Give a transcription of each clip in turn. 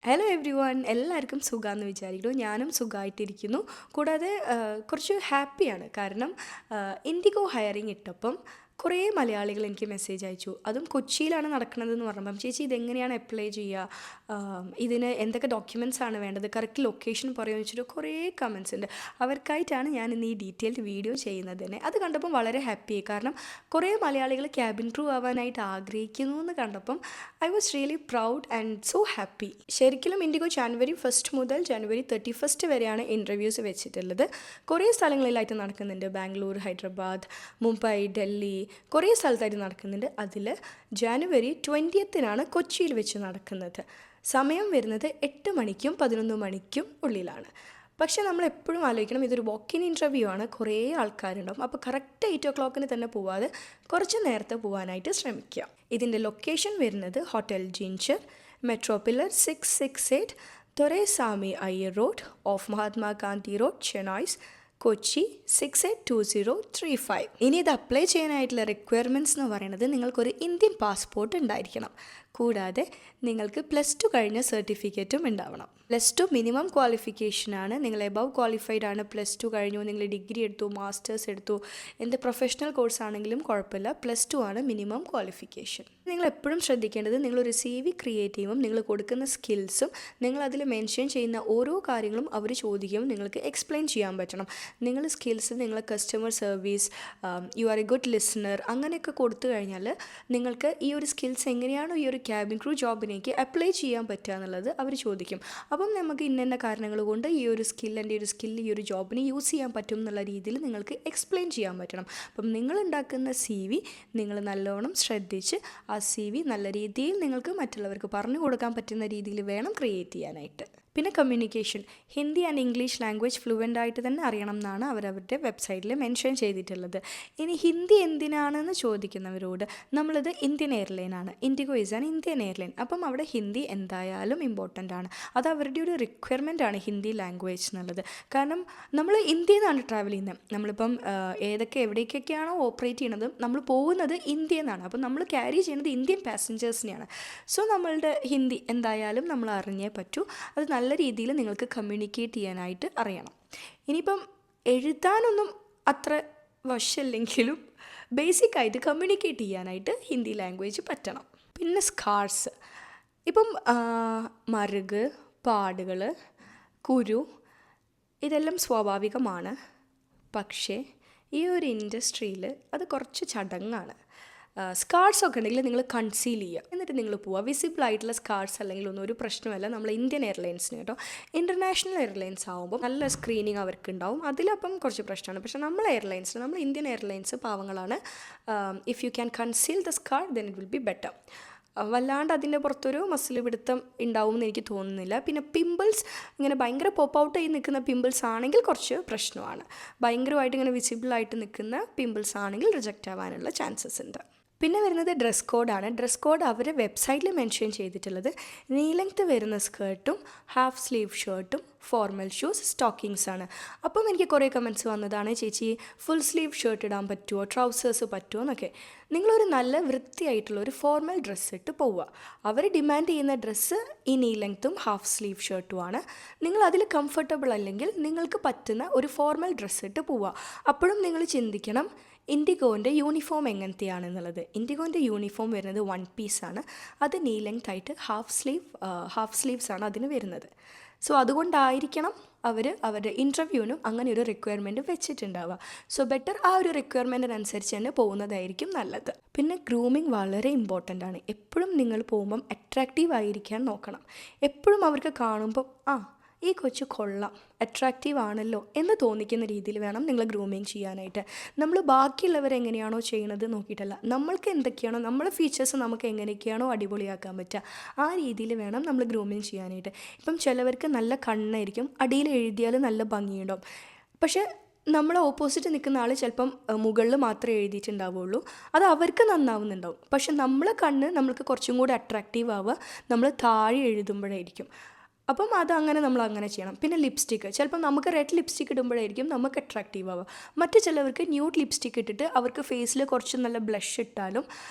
Hello every one, എല്ലാവർക്കും സുഖമാണെന്ന് വിചാരിക്കുന്നു. ഞാനും സുഖമായിട്ടിരിക്കുന്നു. കൂടാതെ കുറച്ച് ഹാപ്പിയാണ്. കാരണം ഇൻഡിഗോ ഹയറിങ് ഇട്ടപ്പം കുറേ മലയാളികൾ എനിക്ക് മെസ്സേജ് അയച്ചു. അതും കൊച്ചിയിലാണ് നടക്കുന്നതെന്ന് പറഞ്ഞപ്പം, ചേച്ചി ഇതെങ്ങനെയാണ് അപ്ലൈ ചെയ്യുക, ഇതിന് എന്തൊക്കെ ഡോക്യുമെൻറ്റ്സ് ആണ് വേണ്ടത്, കറക്റ്റ് ലൊക്കേഷൻ പറയുമെന്ന് വെച്ചിട്ട് കുറേ കമൻസ് ഉണ്ട്. അവർക്കായിട്ടാണ് ഞാൻ ഇന്ന് ഈ ഡീറ്റെയിൽഡ് വീഡിയോ ചെയ്യുന്നത് തന്നെ. അത് കണ്ടപ്പം വളരെ ഹാപ്പിയായി. കാരണം കുറേ മലയാളികൾ ക്യാബിൻ ക്രൂ ആവാനായിട്ട് ആഗ്രഹിക്കുന്നു എന്ന് കണ്ടപ്പം I was really proud and so happy. ശരിക്കും ഇൻഡിഗോ ജാനുവരി 1 മുതൽ ജനുവരി 31 വരെയാണ് ഇൻ്റർവ്യൂസ് വെച്ചിട്ടുള്ളത്. കുറേ സ്ഥലങ്ങളിലായിട്ട് നടക്കുന്നുണ്ട്. ബാംഗ്ലൂർ, ഹൈദരാബാദ്, മുംബൈ, ഡൽഹി, കുറേ സ്ഥലത്തായിട്ട് നടക്കുന്നുണ്ട്. അതിൽ ജാനുവരി 20 കൊച്ചിയിൽ വെച്ച് നടക്കുന്നത്. സമയം വരുന്നത് 8 മണിക്കും 11 മണിക്കും ഉള്ളിലാണ്. പക്ഷേ നമ്മൾ എപ്പോഴും ആലോചിക്കണം, ഇതൊരു വോക്ക്-ഇൻ ഇൻ്റർവ്യൂ ആണ്, കുറേ ആൾക്കാരുണ്ടാവും. അപ്പോൾ കറക്റ്റ് 8 o'clock തന്നെ പോവാതെ കുറച്ച് നേരത്തെ പോകാനായിട്ട് ശ്രമിക്കുക. ഇതിൻ്റെ ലൊക്കേഷൻ വരുന്നത് hotel ginger, metro pillar 668, Doraiswamy Iyer road, off Mahatma Gandhi road, ചെന്നൈസ്, കൊച്ചി 682035. ഇനി ഇത് അപ്ലൈ ചെയ്യാനായിട്ടുള്ള റിക്വയർമെൻറ്റ്സ് എന്ന് പറയുന്നത്, നിങ്ങൾക്കൊരു ഇന്ത്യൻ പാസ്പോർട്ട് ഉണ്ടായിരിക്കണം. കൂടാതെ നിങ്ങൾക്ക് +2 കഴിഞ്ഞ സർട്ടിഫിക്കറ്റും ഉണ്ടാവണം. +2 മിനിമം ക്വാളിഫിക്കേഷനാണ്. നിങ്ങൾ എബവ് ക്വാളിഫൈഡ് ആണ്, +2 കഴിഞ്ഞു, നിങ്ങൾ ഡിഗ്രി എടുത്തു, മാസ്റ്റേഴ്സ് എടുത്തു, എന്ത് പ്രൊഫഷണൽ കോഴ്സ് ആണെങ്കിലും കുഴപ്പമില്ല, +2 ആണ് മിനിമം ക്വാളിഫിക്കേഷൻ. നിങ്ങൾ എപ്പോഴും ശ്രദ്ധിക്കേണ്ടത്, നിങ്ങളൊരു CV ക്രിയേറ്റ് ചെയ്യുമ്പം നിങ്ങൾ കൊടുക്കുന്ന സ്കിൽസും നിങ്ങൾ അതിൽ മെൻഷൻ ചെയ്യുന്ന ഓരോ കാര്യങ്ങളും അവർ ചോദിക്കുമ്പോൾ നിങ്ങൾക്ക് എക്സ്പ്ലെയിൻ ചെയ്യാൻ പറ്റണം. നിങ്ങൾ സ്കിൽസ്, നിങ്ങൾ customer service, you are A good listener, അങ്ങനെയൊക്കെ കൊടുത്തു കഴിഞ്ഞാൽ നിങ്ങൾക്ക് ഈ ഒരു സ്കിൽസ് എങ്ങനെയാണോ ഈ ഒരു ക്യാബിൻ ക്രൂ ജോബിനേക്ക് അപ്ലൈ ചെയ്യാൻ പറ്റുക എന്നുള്ളത് അവർ ചോദിക്കും. അപ്പം നമുക്ക് ഇന്ന കാരണങ്ങൾ കൊണ്ട് ഈ ഒരു സ്കില്ല് ഈ ഒരു ജോബിന് യൂസ് ചെയ്യാൻ പറ്റും എന്നുള്ള രീതിയിൽ നിങ്ങൾക്ക് എക്സ്പ്ലെയിൻ ചെയ്യാൻ പറ്റണം. അപ്പം നിങ്ങളുണ്ടാക്കുന്ന CV നിങ്ങൾ നല്ലോണം ശ്രദ്ധിച്ച് ആ CV നല്ല രീതിയിൽ നിങ്ങൾക്ക് മറ്റുള്ളവർക്ക് പറഞ്ഞു കൊടുക്കാൻ പറ്റുന്ന രീതിയിൽ വേണം ക്രിയേറ്റ് ചെയ്യാനായിട്ട്. പിന്നെ communication, Hindi and English language fluent ആയിട്ട് തന്നെ അറിയണം എന്നാണ് അവരവരുടെ വെബ്സൈറ്റിൽ മെൻഷൻ ചെയ്തിട്ടുള്ളത്. ഇനി ഹിന്ദി എന്തിനാണെന്ന് ചോദിക്കുന്നവരോട്, നമ്മളിത് ഇന്ത്യൻ എയർലൈനാണ്, IndiGo is an Indian airline. അപ്പം അവിടെ ഹിന്ദി എന്തായാലും ഇമ്പോർട്ടൻ്റ് ആണ്. അത് അവരുടെ ഒരു റിക്വയർമെൻ്റ് ആണ് ഹിന്ദി ലാംഗ്വേജ് എന്നുള്ളത്. കാരണം നമ്മൾ ഇന്ത്യയിൽ നിന്നാണ് ട്രാവൽ ചെയ്യുന്നത്. നമ്മളിപ്പം എവിടേക്കൊക്കെയാണോ ഓപ്പറേറ്റ് ചെയ്യുന്നത്, നമ്മൾ പോകുന്നത് ഇന്ത്യയിൽ നിന്നാണ്. അപ്പം നമ്മൾ ക്യാരി ചെയ്യുന്നത് ഇന്ത്യൻ പാസഞ്ചേഴ്സിനെയാണ്. സോ നമ്മളുടെ ഹിന്ദി എന്തായാലും നമ്മൾ അറിഞ്ഞേ പറ്റൂ. അത് നല്ല രീതിയിൽ നിങ്ങൾക്ക് കമ്മ്യൂണിക്കേറ്റ് ചെയ്യാനായിട്ട് അറിയണം. ഇനിയിപ്പം എഴുതാനൊന്നും അത്ര വശമില്ലെങ്കിലും ബേസിക്കായിട്ട് കമ്മ്യൂണിക്കേറ്റ് ചെയ്യാനായിട്ട് ഹിന്ദി ലാംഗ്വേജ് പറ്റണം. പിന്നെ സ്കാർസ്, ഇപ്പം മറുക്, പാടുകൾ, കുരു, ഇതെല്ലാം സ്വാഭാവികമാണ്. പക്ഷേ ഈ ഒരു ഇൻഡസ്ട്രിയിൽ അത് കുറച്ച് ചടങ്ങാണ്. സ്കാർസ് ഒക്കെ ഉണ്ടെങ്കിൽ നിങ്ങൾ കൺസീൽ ചെയ്യുക, എന്നിട്ട് നിങ്ങൾ പോവുക. വിസിബിൾ ആയിട്ടുള്ള സ്കാർസ് അല്ലെങ്കിൽ ഒന്നും ഒരു പ്രശ്നമല്ല നമ്മൾ ഇന്ത്യൻ എയർലൈൻസിന് കേട്ടോ. ഇൻ്റർനാഷണൽ എയർലൈൻസ് ആകുമ്പോൾ നല്ല സ്ക്രീനിങ് അവർക്ക് ഉണ്ടാവും, അതിലപ്പം കുറച്ച് പ്രശ്നമാണ്. പക്ഷേ നമ്മൾ ഇന്ത്യൻ എയർലൈൻസ് പാവങ്ങളാണ്. If you can conceal the scar then it will be better. വല്ലാണ്ട് അതിൻ്റെ പുറത്തൊരു മസിൽ പിടുത്തം ഉണ്ടാവും എന്ന് എനിക്ക് തോന്നുന്നില്ല. പിന്നെ പിമ്പിൾസ്, ഇങ്ങനെ ഭയങ്കര പോപ്പ് ഔട്ട് ചെയ്ത് നിൽക്കുന്ന പിമ്പിൾസ് ആണെങ്കിൽ കുറച്ച് പ്രശ്നമാണ്. ഭയങ്കരമായിട്ട് ഇങ്ങനെ വിസിബിളായിട്ട് നിൽക്കുന്ന പിമ്പിൾസ് ആണെങ്കിൽ റിജക്റ്റ് ആവാനുള്ള ചാൻസസ് ഉണ്ട്. പിന്നെ വരുന്നത് ഡ്രസ് കോഡാണ്. ഡ്രസ് കോഡ് അവർ വെബ്സൈറ്റിൽ മെൻഷൻ ചെയ്തിട്ടുള്ളത് നീ ലെങ്ത്ത് വരുന്ന സ്കേർട്ടും ഹാഫ് സ്ലീവ് ഷർട്ടും ഫോർമൽ ഷൂസ് സ്റ്റോക്കിങ്സ് ആണ്. അപ്പം എനിക്ക് കുറേ കമൻറ്റ്സ് വന്നതാണ്, ചേച്ചി ഫുൾ സ്ലീവ് ഷർട്ട് ഇടാൻ പറ്റുമോ, ട്രൗസേഴ്സ് പറ്റുമോ എന്നൊക്കെ. നിങ്ങളൊരു നല്ല വൃത്തിയായിട്ടുള്ള ഒരു ഫോർമൽ ഡ്രസ്സ് ഇട്ട് പോവുക. അവർ ഡിമാൻഡ് ചെയ്യുന്ന ഡ്രസ്സ് ഈ നീ ലെങ്ത്തും ഹാഫ് സ്ലീവ് ഷർട്ടുമാണ്. നിങ്ങൾ അതിൽ കംഫർട്ടബിൾ അല്ലെങ്കിൽ നിങ്ങൾക്ക് പറ്റുന്ന ഒരു ഫോർമൽ ഡ്രസ്സ് ഇട്ട് പോവുക. അപ്പോഴും നിങ്ങൾ ചിന്തിക്കണം ഇൻഡിഗോൻ്റെ യൂണിഫോം എങ്ങനത്തെയാണെന്നുള്ളത്. ഇൻഡിഗോൻ്റെ യൂണിഫോം വരുന്നത് 1 പീസാണ്. അത് നീ ലെങ്ത് ആയിട്ട് ഹാഫ് സ്ലീവ്സ് ആണ് അതിന് വരുന്നത്. സോ അതുകൊണ്ടായിരിക്കണം അവർ അവരുടെ ഇൻ്റർവ്യൂവിനും അങ്ങനെ ഒരു റിക്വയർമെൻറ്റ് വെച്ചിട്ടുണ്ടാവുക. സോ ബെറ്റർ ആ ഒരു റിക്വയർമെൻറ്റിനനുസരിച്ച് തന്നെ പോകുന്നതായിരിക്കും നല്ലത്. പിന്നെ ഗ്രൂമിങ് വളരെ ഇമ്പോർട്ടൻ്റ് ആണ്. എപ്പോഴും നിങ്ങൾ പോകുമ്പം അട്രാക്റ്റീവ് ആയിരിക്കാൻ നോക്കണം. എപ്പോഴും അവർക്ക് കാണുമ്പം ഈ കൊച്ചു കൊള്ളാം, അട്രാക്റ്റീവ് ആണല്ലോ എന്ന് തോന്നിക്കുന്ന രീതിയിൽ വേണം നിങ്ങൾ ഗ്രൂമിങ് ചെയ്യാനായിട്ട്. നമ്മൾ ബാക്കിയുള്ളവരെങ്ങനെയാണോ ചെയ്യണത് നോക്കിയിട്ടല്ല, നമ്മൾക്ക് എന്തൊക്കെയാണോ നമ്മളെ ഫീച്ചേഴ്സ് നമുക്ക് എങ്ങനെയൊക്കെയാണോ അടിപൊളിയാക്കാൻ പറ്റുക ആ രീതിയിൽ വേണം നമ്മൾ ഗ്രൂമിങ് ചെയ്യാനായിട്ട്. ഇപ്പം ചിലവർക്ക് നല്ല കണ്ണായിരിക്കും, അടിയിൽ എഴുതിയാൽ നല്ല ഭംഗിയുണ്ടാവും. പക്ഷേ നമ്മളെ ഓപ്പോസിറ്റ് നിൽക്കുന്ന ആൾ ചിലപ്പം മുകളിൽ മാത്രമേ എഴുതിയിട്ടുണ്ടാവുള്ളൂ, അത് അവർക്ക് നന്നാവുന്നുണ്ടാവും. പക്ഷെ നമ്മളെ കണ്ണ് നമ്മൾക്ക് കുറച്ചും കൂടി അട്രാക്റ്റീവ് ആവുക നമ്മൾ താഴെ എഴുതുമ്പോഴായിരിക്കും. അപ്പം അതങ്ങനെ നമ്മൾ അങ്ങനെ ചെയ്യണം. പിന്നെ ലിപ്സ്റ്റിക്ക് ചിലപ്പം നമുക്ക് റെഡ് ലിപ്സ്റ്റിക്ക് ഇടുമ്പോഴായിരിക്കും നമുക്ക് അട്രാക്റ്റീവ് ആവുക. മറ്റു ചിലവർക്ക് ന്യൂഡ് ലിപ്സ്റ്റിക്ക് ഇട്ടിട്ട് അവർക്ക് ഫേസിൽ കുറച്ച് നല്ല ബ്ലഷ് ഇട്ടാലും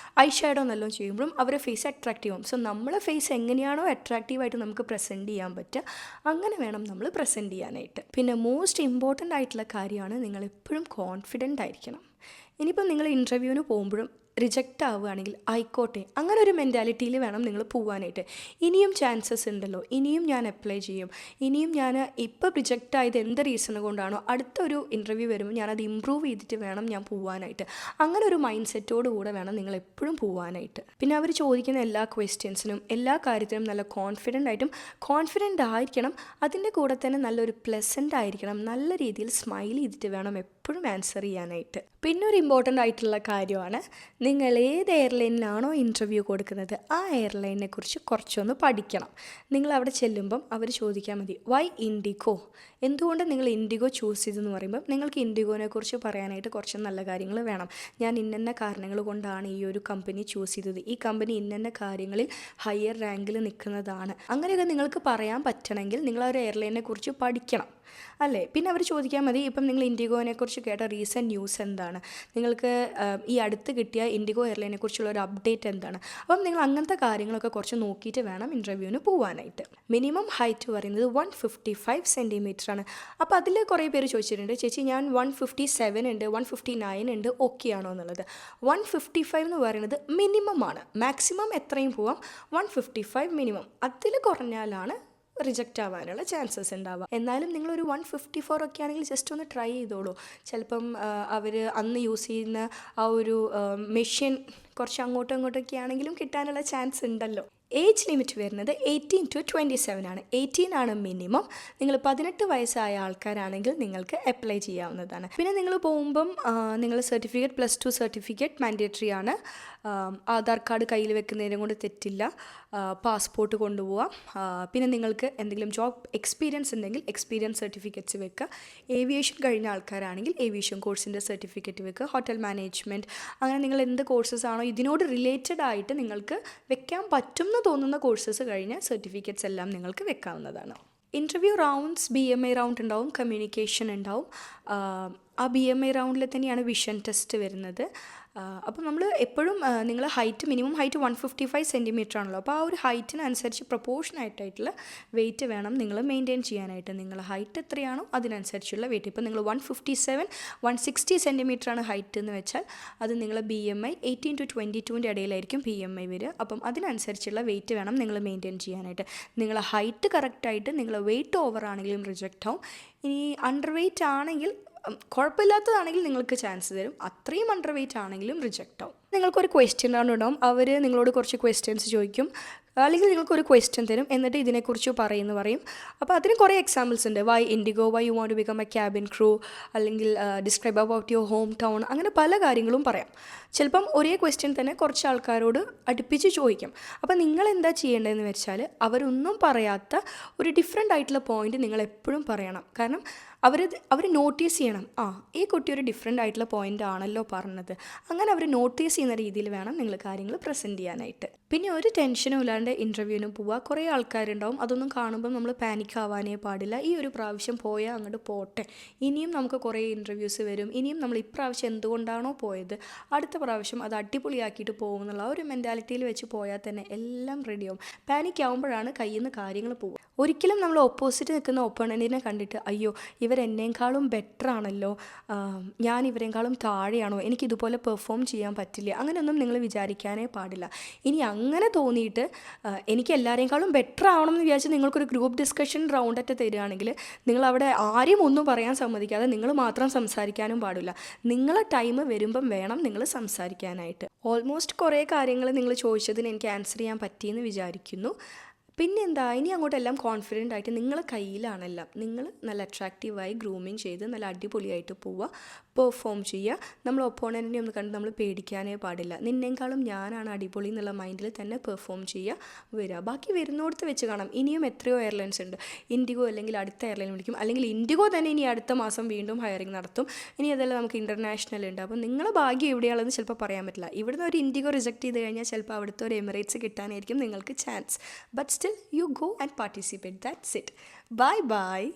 ഐ ഷാഡോ നല്ലോണം ചെയ്യുമ്പോഴും അവരുടെ ഫേസ് അട്രാക്റ്റീവ് ആവും. സോ നമ്മളെ ഫേസ് എങ്ങനെയാണോ അട്രാക്റ്റീവായിട്ട് നമുക്ക് പ്രസൻറ്റ് ചെയ്യാൻ പറ്റുക അങ്ങനെ വേണം നമ്മൾ പ്രസൻറ്റ് ചെയ്യാനായിട്ട്. പിന്നെ മോസ്റ്റ് ഇമ്പോർട്ടൻ്റ് ആയിട്ടുള്ള കാര്യമാണ് നിങ്ങൾ എപ്പോഴും കോൺഫിഡൻ്റ് ആയിരിക്കണം. ഇനിയിപ്പം നിങ്ങൾ ഇൻ്റർവ്യൂവിന് പോകുമ്പോഴും റിജക്റ്റ് ആവുകയാണെങ്കിൽ ആയിക്കോട്ടെ, അങ്ങനെ ഒരു മെൻറ്റാലിറ്റിയിൽ വേണം നിങ്ങൾ പോകാനായിട്ട്. ഇനിയും ചാൻസസ് ഉണ്ടല്ലോ, ഇനിയും ഞാൻ അപ്ലൈ ചെയ്യും, ഇനിയും ഞാൻ ഇപ്പോൾ റിജക്റ്റ് ആയത് എന്ത് റീസൺ കൊണ്ടാണോ അടുത്തൊരു ഇൻ്റർവ്യൂ വരുമ്പോൾ ഞാനത് ഇമ്പ്രൂവ് ചെയ്തിട്ട് വേണം ഞാൻ പോകാനായിട്ട്. അങ്ങനെ ഒരു മൈൻഡ് സെറ്റോട് കൂടെ വേണം നിങ്ങൾ എപ്പോഴും പോകാനായിട്ട്. പിന്നെ അവർ ചോദിക്കുന്ന എല്ലാ ക്വസ്റ്റ്യൻസിനും എല്ലാ കാര്യത്തിനും നല്ല കോൺഫിഡൻ്റ് ആയിരിക്കണം. അതിൻ്റെ കൂടെ തന്നെ നല്ലൊരു പ്ലസൻ്റ് ആയിരിക്കണം. നല്ല രീതിയിൽ സ്മൈൽ ചെയ്തിട്ട് വേണം എപ്പോഴും ആൻസർ ചെയ്യാനായിട്ട്. പിന്നെ ഒരു ഇമ്പോർട്ടൻ്റ് ആയിട്ടുള്ള കാര്യമാണ്, നിങ്ങൾ ഏത് എയർലൈനിലാണോ ഇൻ്റർവ്യൂ കൊടുക്കുന്നത് ആ എയർലൈനിനെ കുറിച്ച് കുറച്ചൊന്ന് പഠിക്കണം. നിങ്ങൾ അവിടെ ചെല്ലുമ്പം അവർ ചോദിക്കാൻ മതി വൈ ഇൻഡിഗോ, എന്തുകൊണ്ട് നിങ്ങൾ ഇൻഡിഗോ ചൂസ് ചെയ്തെന്ന് പറയുമ്പം നിങ്ങൾക്ക് ഇൻഡിഗോനെ കുറിച്ച് പറയാനായിട്ട് കുറച്ച് നല്ല കാര്യങ്ങൾ വേണം. ഞാൻ ഇന്ന കാരണങ്ങൾ കൊണ്ടാണ് ഈ ഒരു കമ്പനി ചൂസ് ചെയ്തത്, ഈ കമ്പനി ഇന്ന കാര്യങ്ങളിൽ ഹയർ റാങ്കിൽ നിൽക്കുന്നതാണ്, അങ്ങനെയൊക്കെ നിങ്ങൾക്ക് പറയാൻ പറ്റണമെങ്കിൽ നിങ്ങൾ ആ ഒരു എയർലൈനെ കുറിച്ച് പഠിക്കണം അല്ലേ. പിന്നെ അവർ ചോദിക്കാൻ മതി ഇപ്പം നിങ്ങൾ ഇൻഡിഗോനെ കുറിച്ച് കേട്ട റീസെൻറ്റ് ന്യൂസ് എന്താണ്, നിങ്ങൾക്ക് ഈ അടുത്ത് കിട്ടിയ ഇൻഡിഗോ എയർലൈനെ കുറിച്ചുള്ള ഒരു അപ്ഡേറ്റ് എന്താണ്. അപ്പം നിങ്ങൾ അങ്ങനത്തെ കാര്യങ്ങളൊക്കെ കുറച്ച് നോക്കിയിട്ട് വേണം ഇൻ്റർവ്യൂവിന് പോകാനായിട്ട്. മിനിമം ഹൈറ്റ് പറയുന്നത് 155 സെൻറ്റിമീറ്റർ ആണ്. അപ്പോൾ അതിൽ കുറേ പേര് ചോദിച്ചിട്ടുണ്ട്, ചേച്ചി ഞാൻ 157 ഉണ്ട്, 159 ഉണ്ട്, ഓക്കെ ആണോ എന്നുള്ളത്. 155 എന്ന് പറയുന്നത് മിനിമം ആണ്. മാക്സിമം എത്രയും പോവാം, 155 മിനിമം. അതിൽ കുറഞ്ഞാലാണ് റിജക്റ്റ് ആവാനുള്ള ചാൻസസ് ഉണ്ടാവുക. എന്നാലും നിങ്ങളൊരു 154 ഒക്കെ ആണെങ്കിൽ ജസ്റ്റ് ഒന്ന് ട്രൈ ചെയ്തോളൂ. ചിലപ്പം അവർ അന്ന് യൂസ് ചെയ്യുന്ന ആ ഒരു മെഷീൻ കുറച്ച് അങ്ങോട്ടും ഇങ്ങോട്ടൊക്കെ ആണെങ്കിലും കിട്ടാനുള്ള ചാൻസ് ഉണ്ടല്ലോ. ഏജ് ലിമിറ്റ് വരുന്നത് 18 to 27 ആണ്. 18 ആണ് മിനിമം. നിങ്ങൾ 18 വയസ്സായ ആൾക്കാരാണെങ്കിൽ നിങ്ങൾക്ക് അപ്ലൈ ചെയ്യാവുന്നതാണ്. പിന്നെ നിങ്ങൾ പോകുമ്പം നിങ്ങൾ സർട്ടിഫിക്കറ്റ് +2 സർട്ടിഫിക്കറ്റ് മാൻഡേറ്ററി ആണ്. ആധാർ കാർഡ് കയ്യിൽ വെക്കുന്നതിനും കൊണ്ട് തെറ്റില്ല. പാസ്പോർട്ട് കൊണ്ടുപോവാം. പിന്നെ നിങ്ങൾക്ക് എന്തെങ്കിലും ജോബ് എക്സ്പീരിയൻസ് ഉണ്ടെങ്കിൽ എക്സ്പീരിയൻസ് സർട്ടിഫിക്കറ്റ്സ് വെക്കുക. ഏവിയേഷൻ കഴിഞ്ഞ ആൾക്കാരാണെങ്കിൽ ഏവിയേഷൻ കോഴ്സിൻ്റെ സർട്ടിഫിക്കറ്റ് വെക്കുക. ഹോട്ടൽ മാനേജ്മെൻറ്റ്, അങ്ങനെ നിങ്ങൾ എന്ത് കോഴ്സസ് ആണോ ഇതിനോട് റിലേറ്റഡ് ആയിട്ട് നിങ്ങൾക്ക് വെക്കാൻ പറ്റുമെന്ന് തോന്നുന്ന കോഴ്സസ് കഴിഞ്ഞ സർട്ടിഫിക്കറ്റ്സ് എല്ലാം നിങ്ങൾക്ക് വെക്കാവുന്നതാണ്. ഇൻ്റർവ്യൂ റൗണ്ട്സ് BMI റൗണ്ട് ഉണ്ടാവും, കമ്മ്യൂണിക്കേഷൻ ഉണ്ടാവും. ആ BMI റൗണ്ടിൽ തന്നെയാണ് വിഷൻ ടെസ്റ്റ് വരുന്നത്. അപ്പം നമ്മൾ എപ്പോഴും നിങ്ങൾ മിനിമം ഹൈറ്റ് 155 സെൻറ്റിമീറ്റർ ആണല്ലോ. അപ്പോൾ ആ ഒരു ഹൈറ്റിനനുസരിച്ച് പ്രൊപ്പോർഷനായിട്ടായിട്ടുള്ള വെയിറ്റ് വേണം നിങ്ങൾ മെയിൻറ്റെയിൻ ചെയ്യാനായിട്ട്. നിങ്ങൾ ഹൈറ്റ് എത്രയാണോ അതിനനുസരിച്ചുള്ള വെയിറ്റ്. ഇപ്പോൾ നിങ്ങൾ 157 160 സെൻറ്റിമീറ്റർ ആണ് ഹൈറ്റ് എന്ന് വെച്ചാൽ അത് നിങ്ങൾ BMI 18 to 22ൻ്റെ ഇടയിലായിരിക്കും BMI വരിക. അപ്പം അതിനനുസരിച്ചുള്ള വെയിറ്റ് വേണം നിങ്ങൾ മെയിൻറ്റെയിൻ ചെയ്യാനായിട്ട്. നിങ്ങൾ ഹൈറ്റ് കറക്റ്റായിട്ട് നിങ്ങൾ വെയിറ്റ് ഓവർ ആണെങ്കിലും റിജക്റ്റ് ആവും. ഇനി അണ്ടർ വെയിറ്റ് ആണെങ്കിൽ കുഴപ്പമില്ലാത്തതാണെങ്കിൽ നിങ്ങൾക്ക് ചാൻസ് തരും, അത്രയും അണ്ടർ വെയിറ്റ് ആണെങ്കിലും റിജക്റ്റ് ആവും. നിങ്ങൾക്കൊരു ക്വസ്റ്റ്യൻ റൗണ്ട് ഉണ്ടാവും. അവർ നിങ്ങളോട് കുറച്ച് ക്വസ്റ്റ്യൻസ് ചോദിക്കും, അല്ലെങ്കിൽ നിങ്ങൾക്കൊരു ക്വസ്റ്റ്യൻ തരും, എന്നിട്ട് ഇതിനെക്കുറിച്ച് പറയും. അപ്പോൾ അതിന് കുറേ എക്സാമ്പിൾസ് ഉണ്ട്. Why IndiGo, why you want to become a cabin crew, അല്ലെങ്കിൽ describe about your home town, അങ്ങനെ പല കാര്യങ്ങളും പറയാം. ചിലപ്പം ഒരേ ക്വസ്റ്റ്യൻ തന്നെ കുറച്ച് ആൾക്കാരോട് അടുപ്പിച്ച് ചോദിക്കും. അപ്പോൾ നിങ്ങൾ എന്താ ചെയ്യേണ്ടതെന്ന് വെച്ചാൽ അവരൊന്നും പറയാത്ത ഒരു ഡിഫറെൻ്റ് ആയിട്ടുള്ള പോയിന്റ് നിങ്ങൾ എപ്പോഴും പറയണം. കാരണം അവർ നോട്ടീസ് ചെയ്യണം, ഈ കുട്ടി ഒരു ഡിഫറെൻ്റ് ആയിട്ടുള്ള പോയിൻ്റ് ആണല്ലോ പറഞ്ഞത്. അങ്ങനെ അവർ നോട്ടീസ് ചെയ്യുന്ന രീതിയിൽ വേണം നിങ്ങൾ കാര്യങ്ങൾ പ്രസൻറ്റ് ചെയ്യാനായിട്ട്. പിന്നെ ഒരു ടെൻഷനും ഇല്ലാണ്ട് ഇൻ്റർവ്യൂവിന് പോവുക. കുറേ ആൾക്കാരുണ്ടാവും, അതൊന്നും കാണുമ്പോൾ നമ്മൾ പാനിക് ആവാനേ പാടില്ല. ഈ ഒരു പ്രാവശ്യം പോയാൽ അങ്ങോട്ട് പോട്ടെ, ഇനിയും നമുക്ക് കുറേ ഇൻ്റർവ്യൂസ് വരും, ഇനിയും നമ്മൾ ഇപ്രാവശ്യം എന്തുകൊണ്ടാണോ പോയത് അടുത്ത പ്രാവശ്യം അത് അടിപൊളിയാക്കിയിട്ട് പോകും എന്നുള്ള ഒരു മെൻറ്റാലിറ്റിയിൽ വെച്ച് പോയാൽ തന്നെ എല്ലാം റെഡിയാവും. പാനിക് ആവുമ്പോഴാണ് കയ്യിൽ നിന്ന് കാര്യങ്ങൾ പോകുക. ഒരിക്കലും നമ്മൾ ഓപ്പോസിറ്റ് നിൽക്കുന്ന ഒപ്പണൻറ്റിനെ കണ്ടിട്ട് അയ്യോ ഇവരെന്നേക്കാളും ബെറ്റർ ആണല്ലോ, ഞാൻ ഇവരെക്കാളും താഴെയാണോ, എനിക്കിതുപോലെ പെർഫോം ചെയ്യാൻ പറ്റില്ല, അങ്ങനെയൊന്നും നിങ്ങൾ വിചാരിക്കാനേ പാടില്ല. ഇനി അങ്ങനെ തോന്നിയിട്ട് എനിക്ക് എല്ലാവരെക്കാളും ബെറ്റർ ആവണം എന്ന് വിചാരിച്ച് നിങ്ങൾക്കൊരു ഗ്രൂപ്പ് ഡിസ്കഷൻ റൗണ്ടൊക്കെ തരികയാണെങ്കിൽ നിങ്ങൾ അവിടെ ആരും ഒന്നും പറയാൻ സമ്മതിക്കാതെ നിങ്ങൾ മാത്രം സംസാരിക്കാനും പാടില്ല. നിങ്ങളെ ടൈം വരുമ്പം വേണം നിങ്ങൾ സംസാരിക്കാനായിട്ട്. ഓൾമോസ്റ്റ് കുറേ കാര്യങ്ങൾ നിങ്ങൾ ചോദിച്ചതിന് എനിക്ക് ആൻസർ ചെയ്യാൻ പറ്റിയെന്ന് വിചാരിക്കുന്നു. പിന്നെ എന്താ, ഇനി അങ്ങോട്ടെല്ലാം കോൺഫിഡൻ്റ് ആയിട്ട് നിങ്ങളെ കയ്യിലാണെല്ലാം. നിങ്ങൾ നല്ല അട്രാക്റ്റീവായി ഗ്രൂമിങ് ചെയ്ത് നല്ല അടിപൊളിയായിട്ട് പോവുക, പെർഫോം ചെയ്യുക. നമ്മൾ ഒപ്പോണൻറ്റിനെ ഒന്ന് കണ്ട് നമ്മൾ പേടിക്കാനേ പാടില്ല. നിന്നേക്കാളും ഞാനാണ് അടിപൊളി എന്നുള്ള മൈൻഡിൽ തന്നെ പെർഫോം ചെയ്യുക, വരിക. ബാക്കി വരുന്നിടത്ത് വെച്ച് കാണാം. ഇനിയും എത്രയോ എയർലൈൻസ് ഉണ്ട്. ഇൻഡിഗോ അല്ലെങ്കിൽ അടുത്ത എയർലൈൻ വിളിക്കും, അല്ലെങ്കിൽ ഇൻഡിഗോ തന്നെ ഇനി അടുത്ത മാസം വീണ്ടും ഹയറിങ് നടത്തും. ഇനി അതെല്ലാം നമുക്ക് ഇൻ്റർനാഷണൽ ഉണ്ട്. അപ്പോൾ നിങ്ങളുടെ ഭാഗ്യം എവിടെയാണെന്ന് ചിലപ്പോൾ പറയാൻ പറ്റില്ല. ഇവിടുന്ന് ഒരു ഇൻഡിഗോ റിജക്റ്റ് ചെയ്ത് കഴിഞ്ഞാൽ ചിലപ്പോൾ അവിടുത്തെ ഒരു എമിറേറ്റ്സ് കിട്ടാനായിരിക്കും നിങ്ങൾക്ക് chance. But still still, you go and participate. That's it. Bye bye.